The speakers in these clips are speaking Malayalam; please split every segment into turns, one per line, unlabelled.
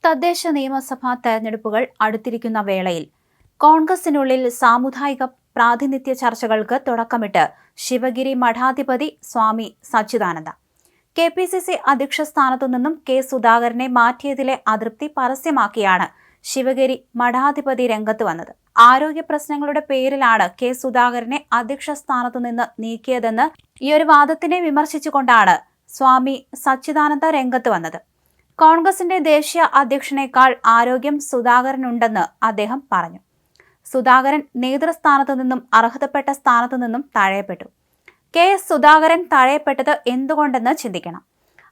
തദ്ദേശ നിയമസഭാ തെരഞ്ഞെടുപ്പുകൾ അടുത്തിരിക്കുന്ന വേളയിൽ കോൺഗ്രസിനുള്ളിൽ സാമുദായിക പ്രാതിനിധ്യ ചർച്ചകൾക്ക് തുടക്കമിട്ട് ശിവഗിരി മഠാധിപതി സ്വാമി സച്ചിദാനന്ദ. കെപിസിസി അധ്യക്ഷ സ്ഥാനത്തു നിന്നും കെ സുധാകരനെ മാറ്റിയതിലെ അതൃപ്തി പരസ്യമാക്കിയാണ് ശിവഗിരി മഠാധിപതി രംഗത്ത് വന്നത്. ആരോഗ്യ പ്രശ്നങ്ങളുടെ പേരിലാണ് കെ സുധാകരനെ അധ്യക്ഷ സ്ഥാനത്തു നിന്ന് നീക്കിയതെന്ന് ഈയൊരു വാദത്തിനെ വിമർശിച്ചുകൊണ്ടാണ് സ്വാമി സച്ചിദാനന്ദ രംഗത്ത് വന്നത്. കോൺഗ്രസിന്റെ ദേശീയ അധ്യക്ഷനേക്കാൾ ആരോഗ്യം സുധാകരനുണ്ടെന്ന് അദ്ദേഹം പറഞ്ഞു. സുധാകരൻ നേതൃസ്ഥാനത്തു നിന്നും അർഹതപ്പെട്ട സ്ഥാനത്തു നിന്നും തഴയപ്പെട്ടു. കെ സുധാകരൻ തഴയപ്പെട്ടത് എന്തുകൊണ്ടെന്ന് ചിന്തിക്കണം.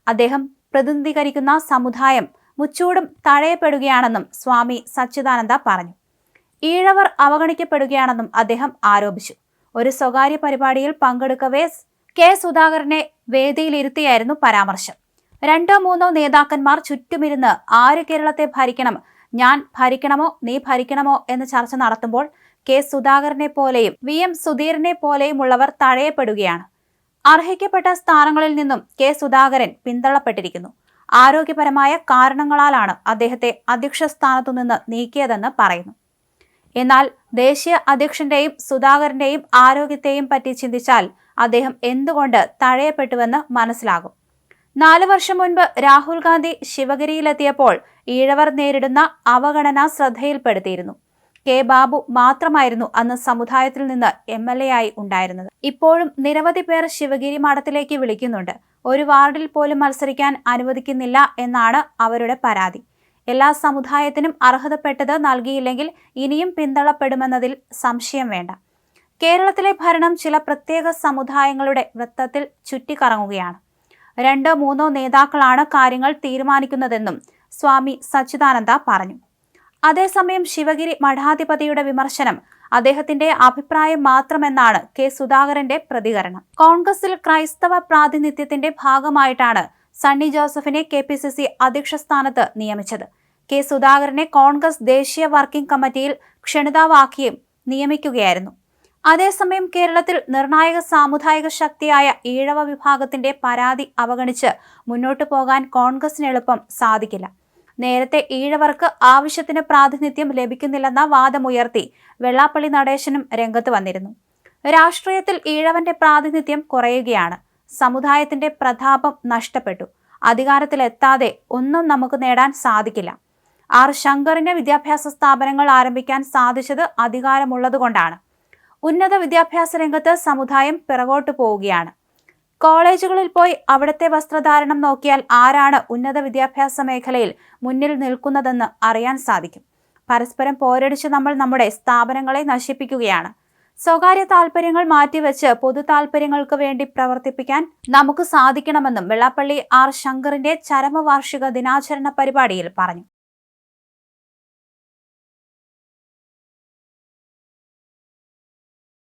അദ്ദേഹം പ്രതിനിധീകരിക്കുന്ന സമുദായം മുച്ചൂടും തഴയപ്പെടുകയാണെന്നും സ്വാമി സച്ചിദാനന്ദ പറഞ്ഞു. ഈഴവർ അവഗണിക്കപ്പെടുകയാണെന്നും അദ്ദേഹം ആരോപിച്ചു. ഒരു സ്വകാര്യ പരിപാടിയിൽ പങ്കെടുക്കവേ കെ സുധാകരനെ വേദിയിലിരുത്തിയായിരുന്നു പരാമർശം. 2-3 നേതാക്കന്മാർ ചുറ്റുമിരുന്ന് ആര് കേരളത്തെ ഭരിക്കണം, ഞാൻ ഭരിക്കണമോ നീ ഭരിക്കണമോ എന്ന് ചർച്ച നടത്തുമ്പോൾ കെ സുധാകരനെ പോലെയും VM സുധീരനെ പോലെയുമുള്ളവർ തഴയപ്പെടുകയാണ്. അർഹിക്കപ്പെട്ട സ്ഥാനങ്ങളിൽ നിന്നും കെ സുധാകരൻ പിന്തള്ളപ്പെട്ടിരിക്കുന്നു. ആരോഗ്യപരമായ കാരണങ്ങളാലാണ് അദ്ദേഹത്തെ അധ്യക്ഷ സ്ഥാനത്തു നിന്ന് നീക്കിയതെന്ന് പറയുന്നു. എന്നാൽ ദേശീയ അധ്യക്ഷന്റെയും സുധാകരന്റെയും ആരോഗ്യത്തെയും പറ്റി ചിന്തിച്ചാൽ അദ്ദേഹം എന്തുകൊണ്ട് തഴയപ്പെട്ടുവെന്ന് മനസ്സിലാകും. 4 വർഷം മുൻപ് രാഹുൽ ഗാന്ധി ശിവഗിരിയിലെത്തിയപ്പോൾ ഈഴവർ നേരിടുന്ന അവഗണന ശ്രദ്ധയിൽപ്പെടുത്തിയിരുന്നു. കെ ബാബു മാത്രമായിരുന്നു അന്ന് സമുദായത്തിൽ നിന്ന് MLA ആയി ഉണ്ടായിരുന്നത്. ഇപ്പോഴും നിരവധി പേർ ശിവഗിരി മഠത്തിലേക്ക് വിളിക്കുന്നുണ്ട്. ഒരു വാർഡിൽ പോലും മത്സരിക്കാൻ അനുവദിക്കുന്നില്ല എന്നാണ് അവരുടെ പരാതി. എല്ലാ സമുദായത്തിനും അർഹതപ്പെട്ടത് നൽകിയില്ലെങ്കിൽ ഇനിയും പിന്തള്ളപ്പെടുമെന്നതിൽ സംശയം വേണ്ട. കേരളത്തിലെ ഭരണം ചില പ്രത്യേക സമുദായങ്ങളുടെ വൃത്തത്തിൽ ചുറ്റിക്കറങ്ങുകയാണ്. 2-3 നേതാക്കളാണ് കാര്യങ്ങൾ തീരുമാനിക്കുന്നതെന്നും സ്വാമി സച്ചിദാനന്ദ പറഞ്ഞു. അതേസമയം ശിവഗിരി മഠാധിപതിയുടെ വിമർശനം അദ്ദേഹത്തിന്റെ അഭിപ്രായം മാത്രമെന്നാണ് കെ സുധാകരന്റെ പ്രതികരണം. കോൺഗ്രസിൽ ക്രൈസ്തവ പ്രാതിനിധ്യത്തിന്റെ ഭാഗമായിട്ടാണ് സണ്ണി ജോസഫിനെ KPCC അധ്യക്ഷ സ്ഥാനത്ത് നിയമിച്ചത്. കെ സുധാകരനെ കോൺഗ്രസ് ദേശീയ വർക്കിംഗ് കമ്മിറ്റിയിൽ ക്ഷണിതാവാക്കിയും നിയമിക്കുകയായിരുന്നു. അതേസമയം കേരളത്തിൽ നിർണായക സാമുദായിക ശക്തിയായ ഈഴവ വിഭാഗത്തിന്റെ പരാതി അവഗണിച്ച് മുന്നോട്ടു പോകാൻ കോൺഗ്രസിന് എളുപ്പം സാധിക്കില്ല. നേരത്തെ ഈഴവർക്ക് ആവശ്യത്തിന് പ്രാതിനിധ്യം ലഭിക്കുന്നില്ലെന്ന വാദമുയർത്തി വെള്ളാപ്പള്ളി നടേശനും രംഗത്ത് വന്നിരുന്നു. രാഷ്ട്രീയത്തിൽ ഈഴവന്റെ പ്രാതിനിധ്യം കുറയുകയാണ്. സമുദായത്തിന്റെ പ്രതാപം നഷ്ടപ്പെട്ടു. അധികാരത്തിലെത്താതെ ഒന്നും നമുക്ക് നേടാൻ സാധിക്കില്ല. R ശങ്കറിന് വിദ്യാഭ്യാസ സ്ഥാപനങ്ങൾ ആരംഭിക്കാൻ സാധിച്ചത് അധികാരമുള്ളതുകൊണ്ടാണ്. ഉന്നത വിദ്യാഭ്യാസ രംഗത്ത് സമുദായം പിറകോട്ടു പോവുകയാണ്. കോളേജുകളിൽ പോയി അവിടുത്തെ വസ്ത്രധാരണം നോക്കിയാൽ ആരാണ് ഉന്നത വിദ്യാഭ്യാസ മേഖലയിൽ മുന്നിൽ നിൽക്കുന്നതെന്ന് അറിയാൻ സാധിക്കും. പരസ്പരം പോരടിച്ച് നമ്മൾ നമ്മുടെ സ്ഥാപനങ്ങളെ നശിപ്പിക്കുകയാണ്. സ്വകാര്യ താൽപര്യങ്ങൾ മാറ്റിവെച്ച് പൊതു താൽപര്യങ്ങൾക്ക് വേണ്ടി പ്രവർത്തിപ്പിക്കാൻ നമുക്ക് സാധിക്കണമെന്നും വെള്ളാപ്പള്ളി R ശങ്കറിന്റെ ചരമവാർഷിക ദിനാചരണ പരിപാടിയിൽ പറഞ്ഞു.